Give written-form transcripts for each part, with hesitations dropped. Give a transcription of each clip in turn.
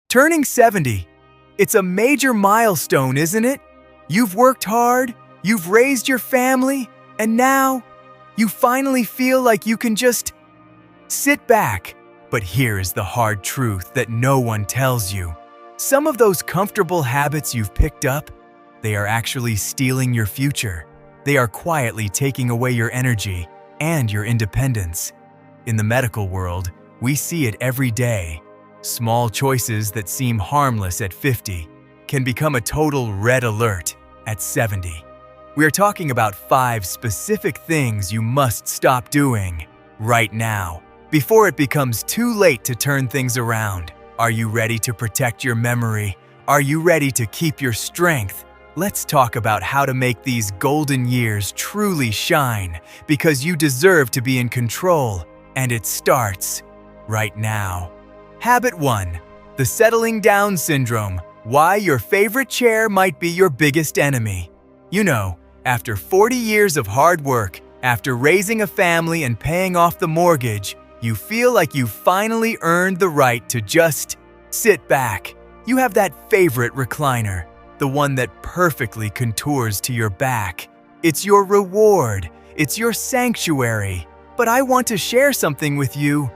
Turning 70. It's a major milestone, isn't it? You've worked hard, you've raised your family, and now you finally feel like you can just sit back. But here is the hard truth that no one tells you. Some of those comfortable habits you've picked up, they are actually stealing your future. They are quietly taking away your energy and your independence. In the medical world, we see it every day. Small choices that seem harmless at 50 can become a total red alert at 70. We are talking about 5 specific things you must stop doing right now before it becomes too late to turn things around. Are you ready to protect your memory? Are you ready to keep your strength? Let's talk about how to make these golden years truly shine, because you deserve to be in control, and it starts right now. Habit 1. The settling down syndrome. Why your favorite chair might be your biggest enemy. You know, after 40 years of hard work, after raising a family and paying off the mortgage, you feel like you finally earned the right to just sit back. You have that favorite recliner, the one that perfectly contours to your back. It's your reward. It's your sanctuary. But I want to share something with you.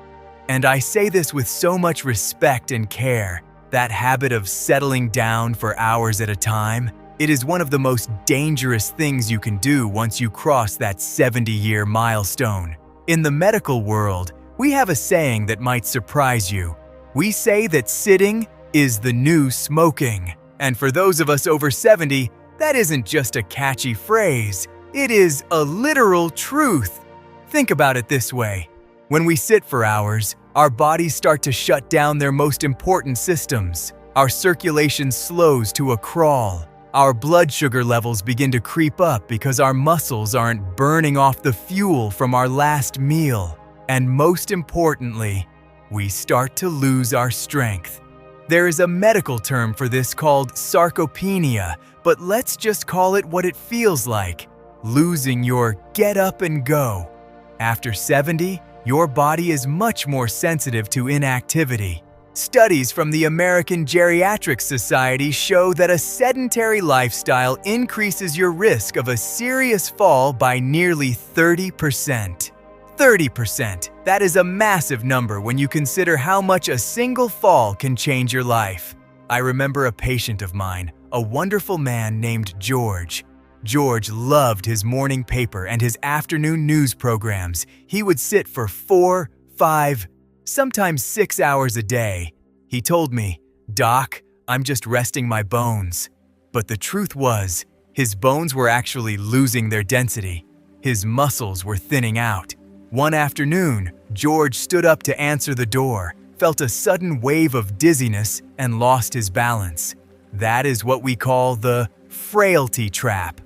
And I say this with so much respect and care. That habit of settling down for hours at a time, it is one of the most dangerous things you can do once you cross that 70-year milestone. In the medical world, we have a saying that might surprise you. We say that sitting is the new smoking. And for those of us over 70, that isn't just a catchy phrase. It is a literal truth. Think about it this way. When we sit for hours, our bodies start to shut down their most important systems. Our circulation slows to a crawl. Our blood sugar levels begin to creep up because our muscles aren't burning off the fuel from our last meal. And most importantly, we start to lose our strength. There is a medical term for this called sarcopenia, but let's just call it what it feels like: losing your get up and go. After 70, your body is much more sensitive to inactivity. Studies from the American Geriatric Society show that a sedentary lifestyle increases your risk of a serious fall by nearly 30%. 30%! That is a massive number when you consider how much a single fall can change your life. I remember a patient of mine, a wonderful man named George. George loved his morning paper and his afternoon news programs. He would sit for 4, 5, sometimes 6 hours a day. He told me, "Doc, I'm just resting my bones." But the truth was, his bones were actually losing their density. His muscles were thinning out. One afternoon, George stood up to answer the door, felt a sudden wave of dizziness, and lost his balance. That is what we call the frailty trap.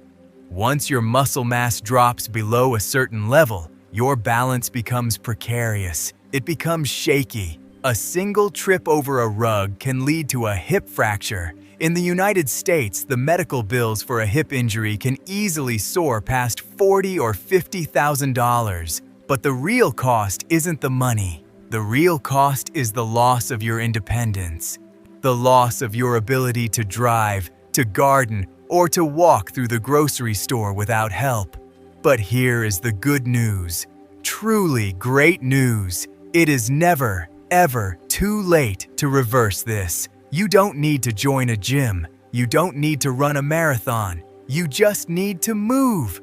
Once your muscle mass drops below a certain level, your balance becomes precarious. It becomes shaky. A single trip over a rug can lead to a hip fracture. In the United States, the medical bills for a hip injury can easily soar past $40,000 or $50,000. But the real cost isn't the money. The real cost is the loss of your independence, the loss of your ability to drive, to garden, or to walk through the grocery store without help. But here is the good news. Truly great news. It is never, ever too late to reverse this. You don't need to join a gym. You don't need to run a marathon. You just need to move.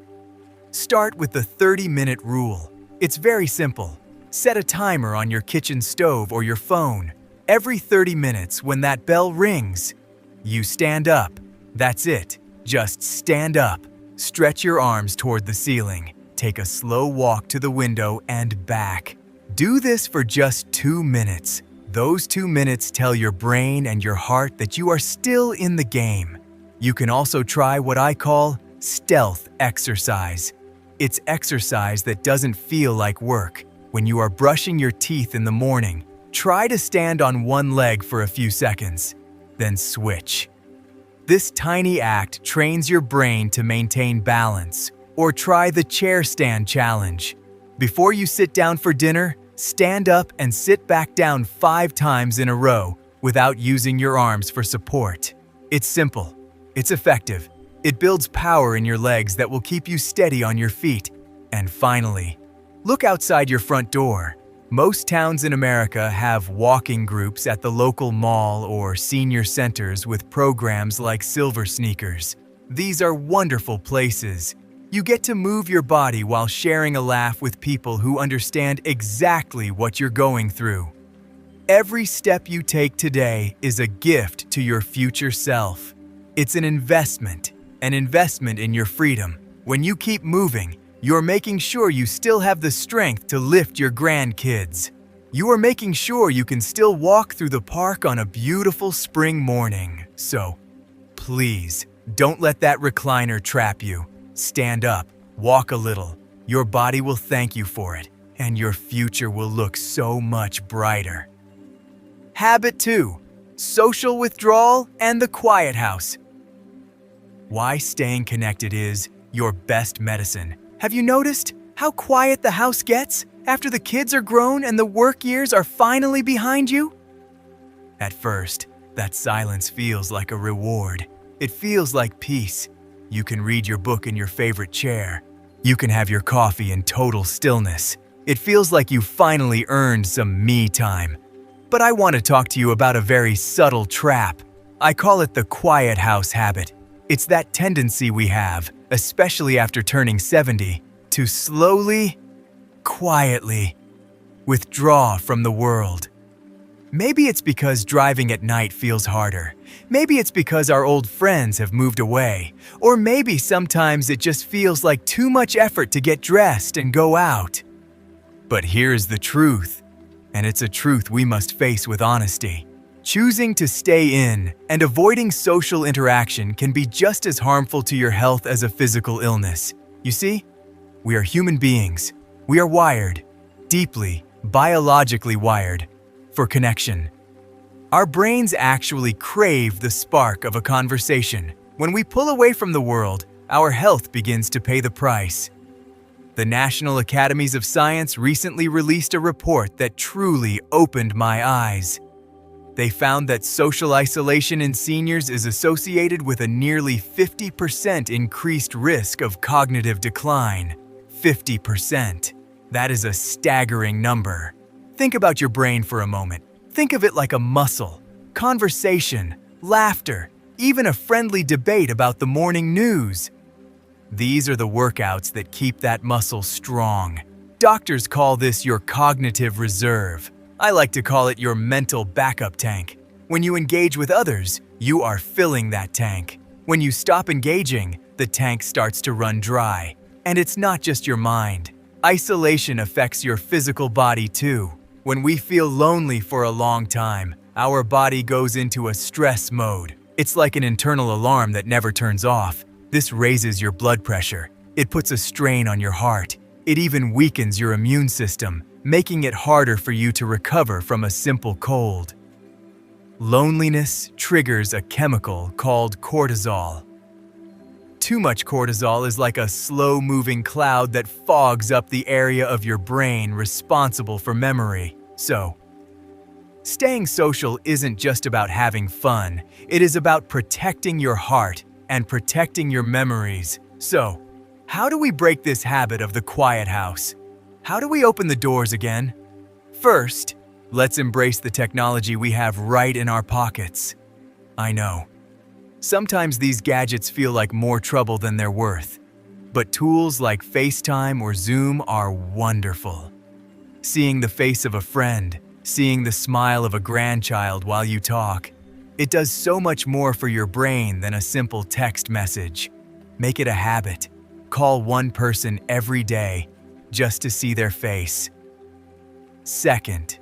Start with the 30-minute rule. It's very simple. Set a timer on your kitchen stove or your phone. Every 30 minutes, when that bell rings, you stand up. That's it. Just stand up. Stretch your arms toward the ceiling. Take a slow walk to the window and back. Do this for just 2 minutes. Those 2 minutes tell your brain and your heart that you are still in the game. You can also try what I call stealth exercise. It's exercise that doesn't feel like work. When you are brushing your teeth in the morning, try to stand on one leg for a few seconds, then switch. This tiny act trains your brain to maintain balance. Or try the chair stand challenge. Before you sit down for dinner, stand up and sit back down 5 times in a row without using your arms for support. It's simple. It's effective. It builds power in your legs that will keep you steady on your feet. And finally, look outside your front door. Most towns in America have walking groups at the local mall or senior centers with programs like Silver Sneakers. These are wonderful places. You get to move your body while sharing a laugh with people who understand exactly what you're going through. Every step you take today is a gift to your future self. It's an investment in your freedom. When you keep moving, you're making sure you still have the strength to lift your grandkids. You are making sure you can still walk through the park on a beautiful spring morning. So, please, don't let that recliner trap you. Stand up, walk a little. Your body will thank you for it, and your future will look so much brighter. Habit 2. Social withdrawal and the quiet house. Why staying connected is your best medicine. Have you noticed how quiet the house gets after the kids are grown and the work years are finally behind you? At first, that silence feels like a reward. It feels like peace. You can read your book in your favorite chair. You can have your coffee in total stillness. It feels like you finally earned some me time. But I want to talk to you about a very subtle trap. I call it the quiet house habit. It's that tendency we have, especially after turning 70, to slowly, quietly withdraw from the world. Maybe it's because driving at night feels harder. Maybe it's because our old friends have moved away. Or maybe sometimes it just feels like too much effort to get dressed and go out. But here's the truth, and it's a truth we must face with honesty. Choosing to stay in and avoiding social interaction can be just as harmful to your health as a physical illness. You see, we are human beings. We are wired, deeply, biologically wired, for connection. Our brains actually crave the spark of a conversation. When we pull away from the world, our health begins to pay the price. The National Academies of Science recently released a report that truly opened my eyes. They found that social isolation in seniors is associated with a nearly 50% increased risk of cognitive decline. 50%. That is a staggering number. Think about your brain for a moment. Think of it like a muscle. Conversation, laughter, even a friendly debate about the morning news. These are the workouts that keep that muscle strong. Doctors call this your cognitive reserve. I like to call it your mental backup tank. When you engage with others, you are filling that tank. When you stop engaging, the tank starts to run dry. And it's not just your mind. Isolation affects your physical body too. When we feel lonely for a long time, our body goes into a stress mode. It's like an internal alarm that never turns off. This raises your blood pressure. It puts a strain on your heart. It even weakens your immune system, making it harder for you to recover from a simple cold. Loneliness triggers a chemical called cortisol. Too much cortisol is like a slow-moving cloud that fogs up the area of your brain responsible for memory. So, staying social isn't just about having fun. It is about protecting your heart and protecting your memories. So, how do we break this habit of the quiet house? How do we open the doors again? First, let's embrace the technology we have right in our pockets. I know. Sometimes these gadgets feel like more trouble than they're worth, but tools like FaceTime or Zoom are wonderful. Seeing the face of a friend, seeing the smile of a grandchild while you talk, it does so much more for your brain than a simple text message. Make it a habit. Call one person every day just to see their face. Second,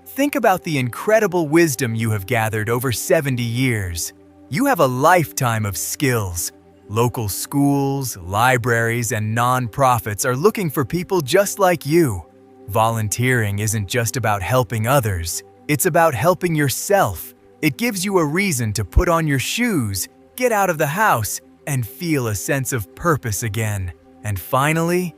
think about the incredible wisdom you have gathered over 70 years. You have a lifetime of skills. Local schools, libraries, and nonprofits are looking for people just like you. Volunteering isn't just about helping others. It's about helping yourself. It gives you a reason to put on your shoes, get out of the house, and feel a sense of purpose again. And finally,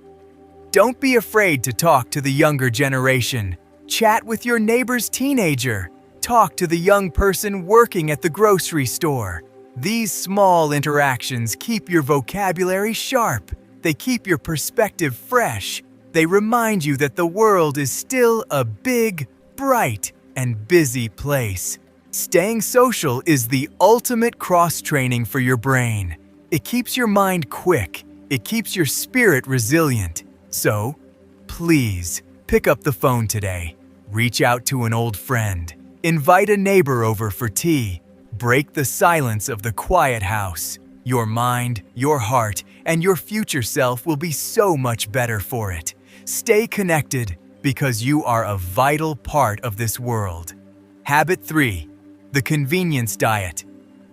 don't be afraid to talk to the younger generation. Chat with your neighbor's teenager. talk to the young person working at the grocery store. These small interactions keep your vocabulary sharp. They keep your perspective fresh. They remind you that the world is still a big, bright, and busy place. Staying social is the ultimate cross-training for your brain. It keeps your mind quick. It keeps your spirit resilient. So, please, pick up the phone today. Reach out to an old friend. Invite a neighbor over for tea. Break the silence of the quiet house. Your mind, your heart, and your future self will be so much better for it. Stay connected because you are a vital part of this world. Habit 3. The convenience diet.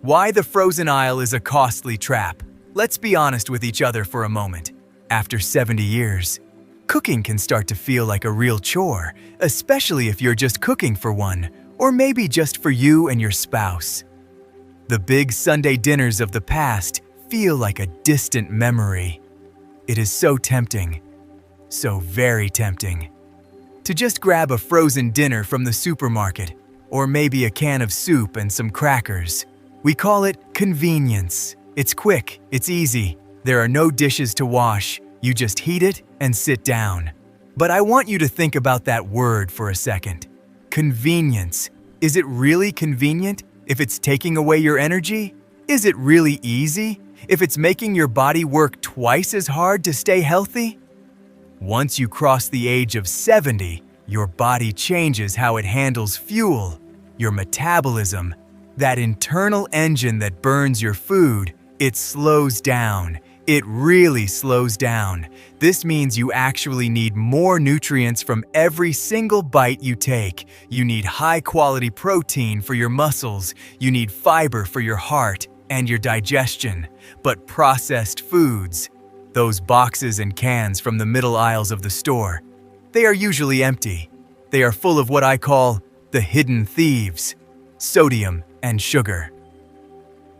Why the frozen aisle is a costly trap. Let's be honest with each other for a moment. After 70 years, cooking can start to feel like a real chore, especially if you're just cooking for one, or maybe just for you and your spouse. The big Sunday dinners of the past feel like a distant memory. It is so tempting, so very tempting, to just grab a frozen dinner from the supermarket, or maybe a can of soup and some crackers. We call it convenience. It's quick, it's easy. There are no dishes to wash. You just heat it and sit down. But I want you to think about that word for a second. Convenience. Is it really convenient if it's taking away your energy? Is it really easy if it's making your body work twice as hard to stay healthy? Once you cross the age of 70, your body changes how it handles fuel, your metabolism, that internal engine that burns your food. It slows down. It really slows down. This means you actually need more nutrients from every single bite you take. You need high-quality protein for your muscles. You need fiber for your heart and your digestion. But processed foods, those boxes and cans from the middle aisles of the store, they are usually empty. They are full of what I call the hidden thieves: sodium and sugar.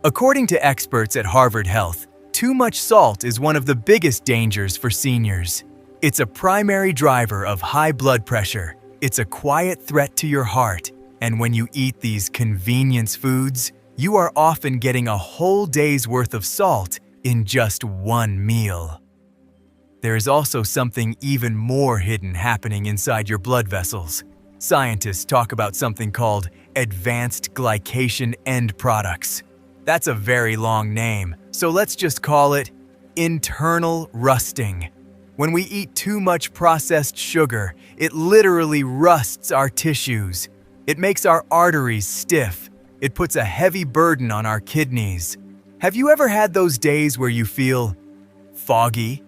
According to experts at Harvard Health, too much salt is one of the biggest dangers for seniors. It's a primary driver of high blood pressure. It's a quiet threat to your heart. And when you eat these convenience foods, you are often getting a whole day's worth of salt in just one meal. There is also something even more hidden happening inside your blood vessels. Scientists talk about something called advanced glycation end products. That's a very long name, so let's just call it internal rusting. When we eat too much processed sugar, it literally rusts our tissues. It makes our arteries stiff. It puts a heavy burden on our kidneys. Have you ever had those days where you feel foggy?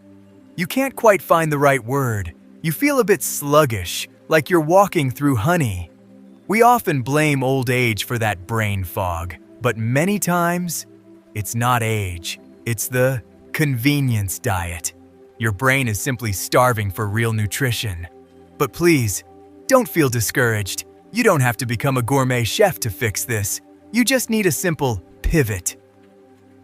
You can't quite find the right word. You feel a bit sluggish, like you're walking through honey. We often blame old age for that brain fog. But many times, it's not age, it's the convenience diet. Your brain is simply starving for real nutrition. But please, don't feel discouraged. You don't have to become a gourmet chef to fix this. You just need a simple pivot.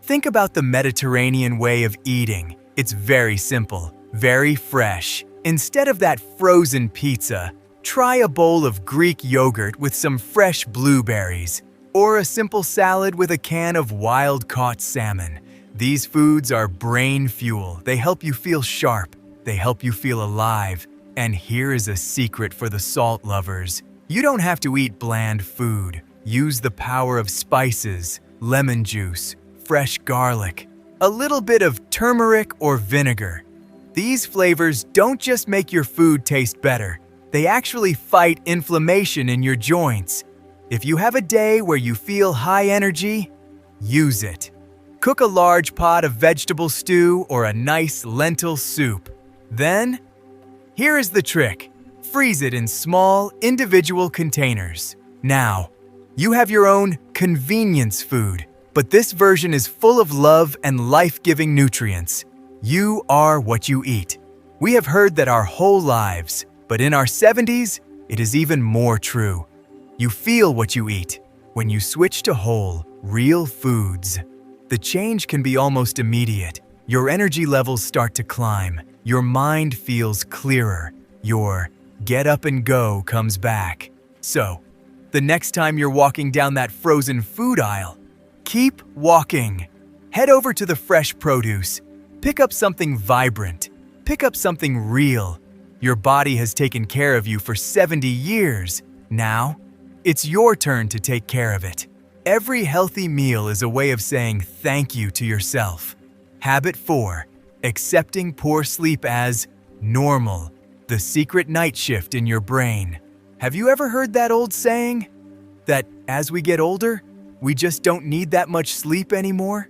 Think about the Mediterranean way of eating. It's very simple, very fresh. Instead of that frozen pizza, try a bowl of Greek yogurt with some fresh blueberries, or a simple salad with a can of wild-caught salmon. These foods are brain fuel. They help you feel sharp. They help you feel alive. And here is a secret for the salt lovers. You don't have to eat bland food. Use the power of spices, lemon juice, fresh garlic, a little bit of turmeric or vinegar. These flavors don't just make your food taste better. They actually fight inflammation in your joints. If you have a day where you feel high energy, use it. Cook a large pot of vegetable stew or a nice lentil soup. Then, here is the trick. Freeze it in small, individual containers. Now, you have your own convenience food, but this version is full of love and life-giving nutrients. You are what you eat. We have heard that our whole lives, but in our 70s, it is even more true. You feel what you eat. When you switch to whole, real foods, the change can be almost immediate. Your energy levels start to climb. Your mind feels clearer. Your get up and go comes back. So, The next time you're walking down that frozen food aisle, keep walking. Head over to the fresh produce. Pick up something vibrant. Pick up something real. Your body has taken care of you for 70 years. Now, it's your turn to take care of it. Every healthy meal is a way of saying thank you to yourself. Habit 4. Accepting poor sleep as normal. The secret night shift in your brain. Have you ever heard that old saying? That as we get older, we just don't need that much sleep anymore?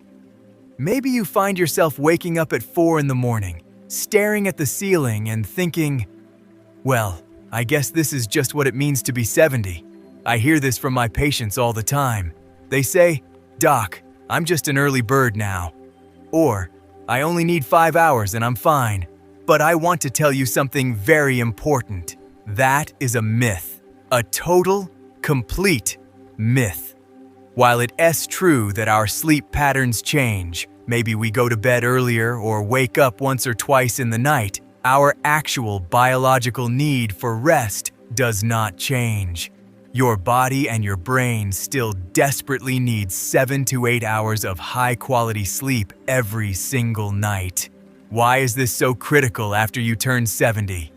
Maybe you find yourself waking up at 4 in the morning, staring at the ceiling and thinking, well, I guess this is just what it means to be 70. I hear this from my patients all the time. They say, "Doc, I'm just an early bird now." Or, "I only need 5 hours and I'm fine." But I want to tell you something very important. That is a myth. A total, complete myth. While it is true that our sleep patterns change, maybe we go to bed earlier or wake up once or twice in the night, our actual biological need for rest does not change. Your body and your brain still desperately need 7 to 8 hours of high-quality sleep every single night. Why is this so critical after you turn 70?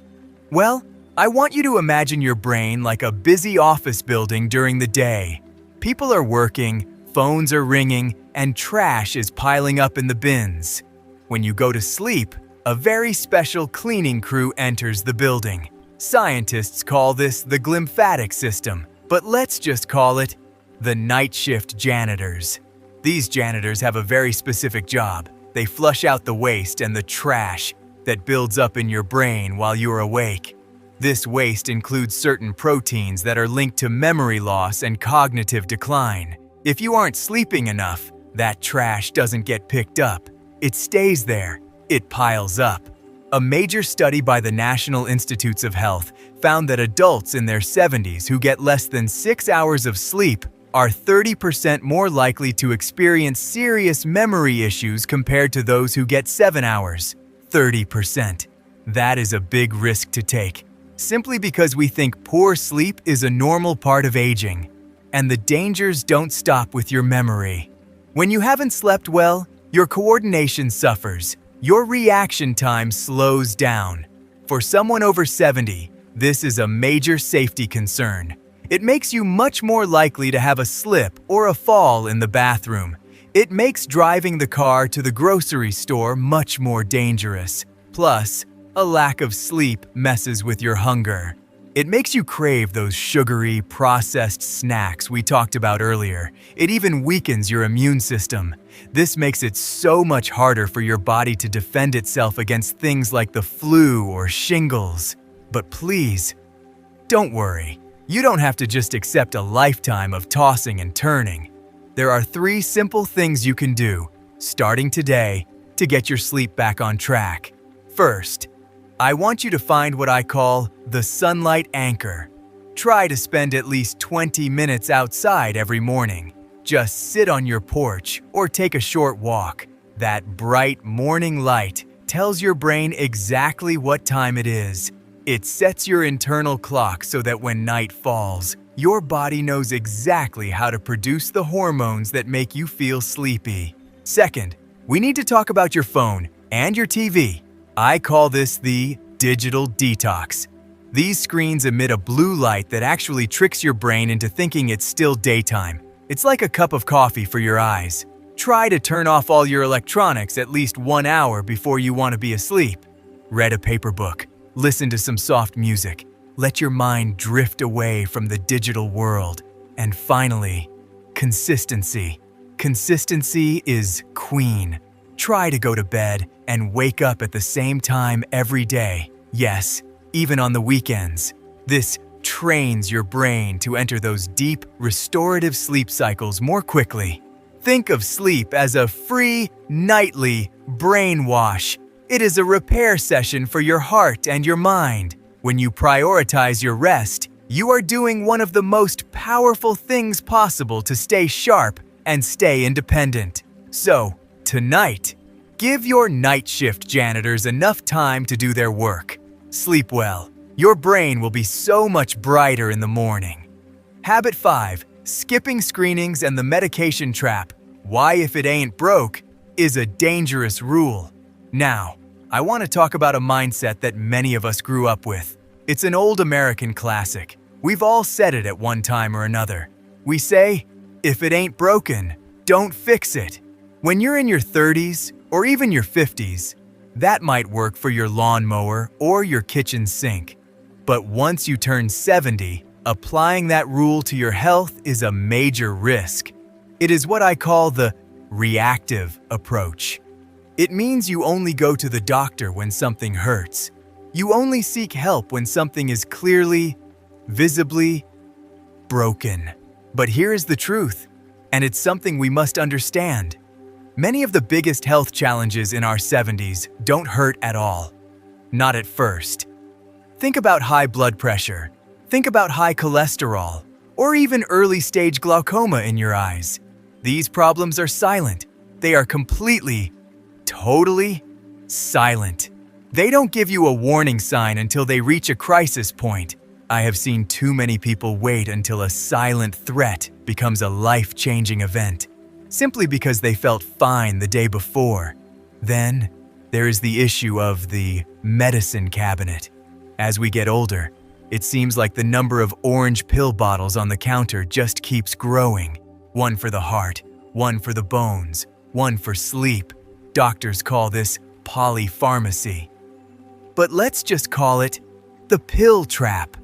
Well, I want you to imagine your brain like a busy office building during the day. People are working, phones are ringing, and trash is piling up in the bins. When you go to sleep, a very special cleaning crew enters the building. Scientists call this the glymphatic system, but let's just call it the night shift janitors. These janitors have a very specific job. They flush out the waste and the trash that builds up in your brain while you're awake. This waste includes certain proteins that are linked to memory loss and cognitive decline. If you aren't sleeping enough, that trash doesn't get picked up. It stays there. It piles up. A major study by the National Institutes of Health found that adults in their 70s who get less than 6 hours of sleep are 30% more likely to experience serious memory issues compared to those who get 7 hours. 30%. That is a big risk to take, simply because we think poor sleep is a normal part of aging. And the dangers don't stop with your memory. When you haven't slept well, your coordination suffers. Your reaction time slows down. For someone over 70, this is a major safety concern. It makes you much more likely to have a slip or a fall in the bathroom. It makes driving the car to the grocery store much more dangerous. Plus, a lack of sleep messes with your hunger. It makes you crave those sugary, processed snacks we talked about earlier. It even weakens your immune system. This makes it so much harder for your body to defend itself against things like the flu or shingles. But please, don't worry. You don't have to just accept a lifetime of tossing and turning. There are 3 simple things you can do, starting today, to get your sleep back on track. First, I want you to find what I call the sunlight anchor. Try to spend at least 20 minutes outside every morning. Just sit on your porch or take a short walk. That bright morning light tells your brain exactly what time it is. It sets your internal clock so that when night falls, your body knows exactly how to produce the hormones that make you feel sleepy. Second, we need to talk about your phone and your TV. I call this the digital detox. These screens emit a blue light that actually tricks your brain into thinking it's still daytime. It's like a cup of coffee for your eyes. Try to turn off all your electronics at least 1 hour before you want to be asleep. Read a paper book. Listen to some soft music. Let your mind drift away from the digital world. And finally, consistency. Consistency is queen. Try to go to bed and wake up at the same time every day. Yes, even on the weekends. This trains your brain to enter those deep, restorative sleep cycles more quickly. Think of sleep as a free, nightly brainwash. It is a repair session for your heart and your mind. When you prioritize your rest, you are doing one of the most powerful things possible to stay sharp and stay independent. So, tonight, give your night shift janitors enough time to do their work. Sleep well. Your brain will be so much brighter in the morning. Habit 5. Skipping screenings and the medication trap. Why if it ain't broke is a dangerous rule. Now, I want to talk about a mindset that many of us grew up with. It's an old American classic. We've all said it at one time or another. We say, if it ain't broken, don't fix it. When you're in your 30s or even your 50s, that might work for your lawnmower or your kitchen sink. But once you turn 70, applying that rule to your health is a major risk. It is what I call the reactive approach. It means you only go to the doctor when something hurts. You only seek help when something is clearly, visibly broken. But here is the truth, and it's something we must understand. Many of the biggest health challenges in our 70s don't hurt at all. Not at first. Think about high blood pressure. Think about high cholesterol, or even early-stage glaucoma in your eyes. These problems are silent. They are completely, totally silent. They don't give you a warning sign until they reach a crisis point. I have seen too many people wait until a silent threat becomes a life-changing event, simply because they felt fine the day before. Then, there is the issue of the medicine cabinet. As we get older, it seems like the number of orange pill bottles on the counter just keeps growing. One for the heart, one for the bones, one for sleep. Doctors call this polypharmacy. But let's just call it the pill trap.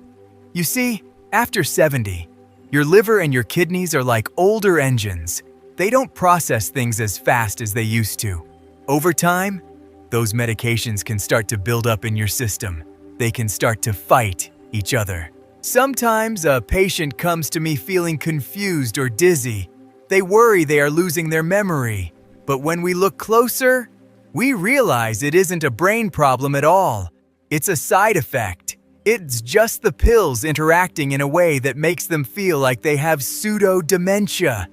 You see, after 70, your liver and your kidneys are like older engines. They don't process things as fast as they used to. Over time, those medications can start to build up in your system. They can start to fight each other. Sometimes a patient comes to me feeling confused or dizzy. They worry they are losing their memory. But when we look closer, we realize it isn't a brain problem at all. It's a side effect. It's just the pills interacting in a way that makes them feel like they have pseudo-dementia.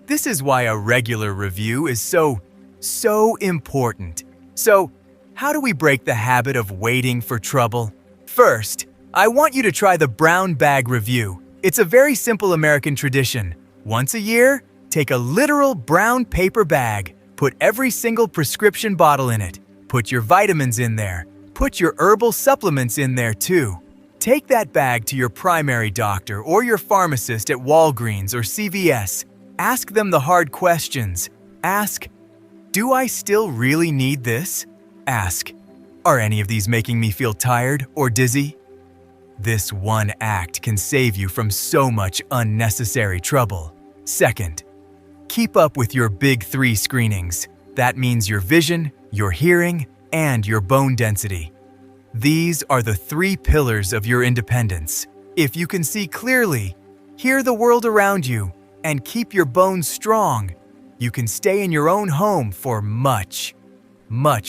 This is why a regular review is so important. So, how do we break the habit of waiting for trouble? First, I want you to try the brown bag review. It's a very simple American tradition. Once a year, take a literal brown paper bag, put every single prescription bottle in it, put your vitamins in there, put your herbal supplements in there too. Take that bag to your primary doctor or your pharmacist at Walgreens or CVS. Ask them the hard questions. Ask, do I still really need this? Ask, are any of these making me feel tired or dizzy? This one act can save you from so much unnecessary trouble. Second, keep up with your big 3 screenings. That means your vision, your hearing, and your bone density. These are the 3 pillars of your independence. If you can see clearly, hear the world around you, and keep your bones strong, you can stay in your own home for much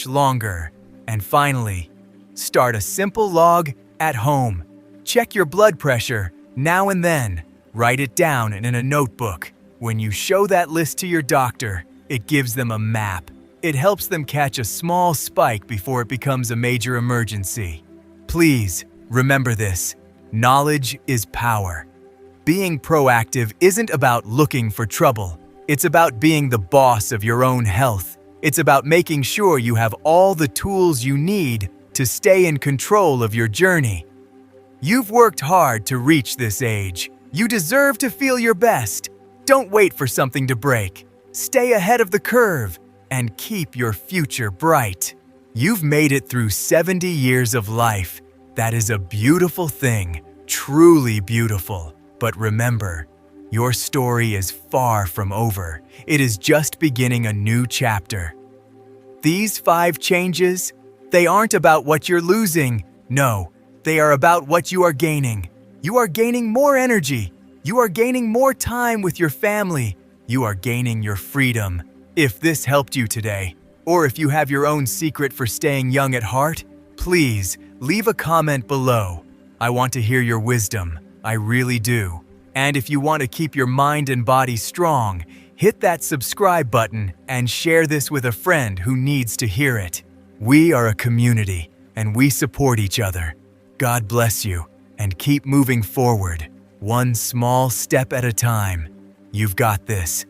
longer. And finally, start a simple log at home. Check your blood pressure now and then. Write it down in a notebook. When you show that list to your doctor, it gives them a map. It helps them catch a small spike before it becomes a major emergency. Please, remember this. Knowledge is power. Being proactive isn't about looking for trouble. It's about being the boss of your own health. It's about making sure you have all the tools you need to stay in control of your journey. You've worked hard to reach this age. You deserve to feel your best. Don't wait for something to break. Stay ahead of the curve and keep your future bright. You've made it through 70 years of life. That is a beautiful thing, truly beautiful. But remember, your story is far from over. It is just beginning a new chapter. These 5 changes, they aren't about what you're losing. No, they are about what you are gaining. You are gaining more energy. You are gaining more time with your family. You are gaining your freedom. If this helped you today, or if you have your own secret for staying young at heart, please leave a comment below. I want to hear your wisdom. I really do. And if you want to keep your mind and body strong, hit that subscribe button and share this with a friend who needs to hear it. We are a community, and we support each other. God bless you, and keep moving forward. One small step at a time. You've got this.